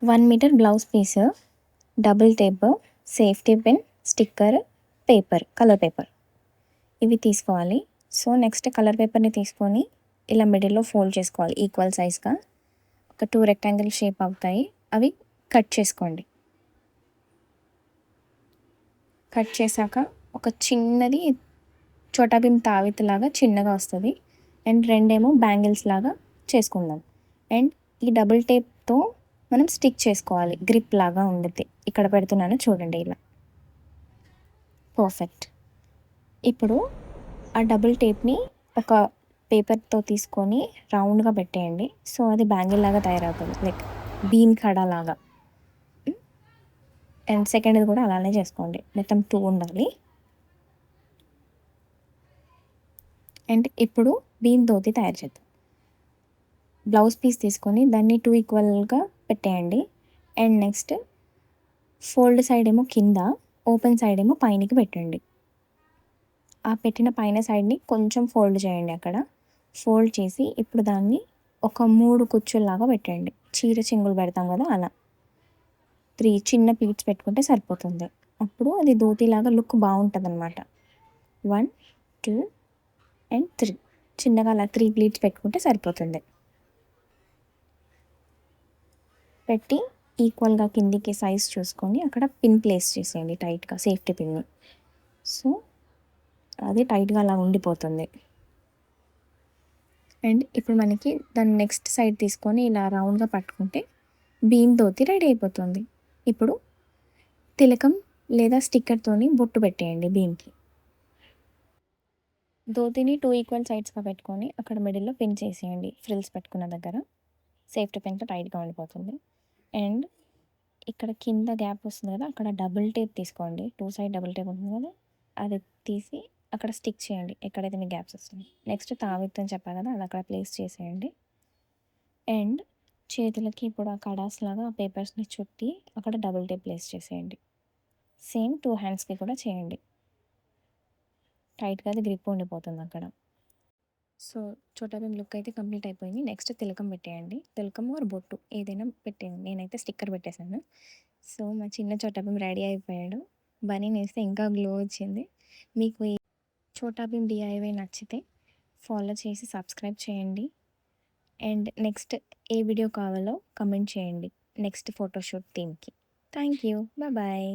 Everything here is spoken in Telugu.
1 metre blouse piece, double tape, safety pin, sticker, paper, colour paper ఇవి తీసుకోవాలి. సో నెక్స్ట్ కలర్ పేపర్ని తీసుకొని ఇలా మిడిల్లో ఫోల్డ్ చేసుకోవాలి ఈక్వల్ సైజ్గా. ఒక 2 రెక్టాంగిల్ షేప్ అవుతాయి, అవి కట్ చేసుకోండి. కట్ చేశాక ఒక చిన్నది చోటా భీమ్ తావిత్లాగా చిన్నగా వస్తుంది. అండ్ రెండేమో బ్యాంగిల్స్ లాగా చేసుకుందాం. అండ్ ఈ డబుల్ టేప్తో మనం స్టిక్ చేసుకోవాలి, గ్రిప్ లాగా ఉండద్ది. ఇక్కడ పెడుతున్నాను చూడండి, ఇలా పర్ఫెక్ట్. ఇప్పుడు ఆ డబుల్ టేప్ని ఒక పేపర్తో తీసుకొని రౌండ్గా పెట్టేయండి. సో అది బ్యాంగిల్ లాగా తయారవుతుంది, లైక్ బీన్ కడా లాగా. అండ్ సెకండ్ది కూడా అలానే చేసుకోండి, మొత్తం 2 ఉండాలి. అండ్ ఇప్పుడు బీన్ ధోతి తయారు చేద్దాం. బ్లౌజ్ పీస్ తీసుకొని దాన్ని 2 ఈక్వల్గా పెట్టేయండి. అండ్ నెక్స్ట్ ఫోల్డ్ సైడ్ ఏమో కింద, ఓపెన్ సైడ్ ఏమో పైనకి పెట్టండి. ఆ పెట్టిన పైన సైడ్ని కొంచెం ఫోల్డ్ చేయండి. అక్కడ ఫోల్డ్ చేసి ఇప్పుడు దాన్ని ఒక 3 కుచ్చుల్లాగా పెట్టండి. చీర చెంగులు పెడతాం కదా అలా 3 చిన్న ప్లీట్స్ పెట్టుకుంటే సరిపోతుంది. అప్పుడు అది ధోతిలాగా లుక్ బాగుంటుంది అనమాట. 1, 2 అండ్ 3 చిన్నగా అలా 3 ప్లీట్స్ పెట్టుకుంటే సరిపోతుంది. పెట్టి ఈక్వల్గా కిందికి సైజ్ చూసుకొని అక్కడ పిన్ ప్లేస్ చేసేయండి టైట్గా, సేఫ్టీ పిన్ని. సో అది టైట్గా అలా ఉండిపోతుంది. అండ్ ఇప్పుడు మనకి దాన్ని నెక్స్ట్ సైడ్ తీసుకొని ఇలా రౌండ్గా పట్టుకుంటే బీమ్ ధోతి రెడీ అయిపోతుంది. ఇప్పుడు తిలకం లేదా స్టిక్కర్తోని బొట్టు పెట్టేయండి బీమ్కి. ధోతిని 2 ఈక్వల్ సైడ్స్గా పెట్టుకొని అక్కడ మిడిల్లో పిన్ చేసేయండి, ఫ్రిల్స్ పెట్టుకున్న దగ్గర. సేఫ్టీ పిన్తో టైట్గా ఉండిపోతుంది. అండ్ ఇక్కడ కింద గ్యాప్ వస్తుంది కదా, అక్కడ డబుల్ టేప్ తీసుకోండి. 2 సైడ్ డబుల్ టేప్ ఉంటుంది కదా, అది తీసి అక్కడ స్టిక్ చేయండి ఎక్కడైతే మీకు గ్యాప్స్ వస్తుంది. నెక్స్ట్ తావిత్తు అని చెప్పా కదా, అది అక్కడ ప్లేస్ చేసేయండి. అండ్ చేతులకి ఇప్పుడు ఆ కడాస్ లాగా ఆ పేపర్స్ని చుట్టి అక్కడ డబుల్ టేప్ ప్లేస్ చేసేయండి. సేమ్ 2 హ్యాండ్స్కి కూడా చేయండి. టైట్గా అది గ్రిప్ ఉండిపోతుంది అక్కడ. సో చోటా భీమ్ లుక్ అయితే కంప్లీట్ అయిపోయింది. నెక్స్ట్ తిలకం పెట్టేయండి. తిలకం ఆర్ బొట్టు ఏదైనా పెట్టేయండి. నేనైతే స్టిక్కర్ పెట్టేశాను. సో మా చిన్న చోటా భీమ్ రెడీ అయిపోయాడు. బనీన్ వేస్తే ఇంకా గ్లో వచ్చింది. మీకు ఈ చోటా భీమ్ డిఐవై నచ్చితే ఫాలో చేసి సబ్స్క్రైబ్ చేయండి. అండ్ నెక్స్ట్ ఏ వీడియో కావాలో కమెంట్ చేయండి నెక్స్ట్ ఫోటోషూట్ థీమ్కి. Thank you, bye.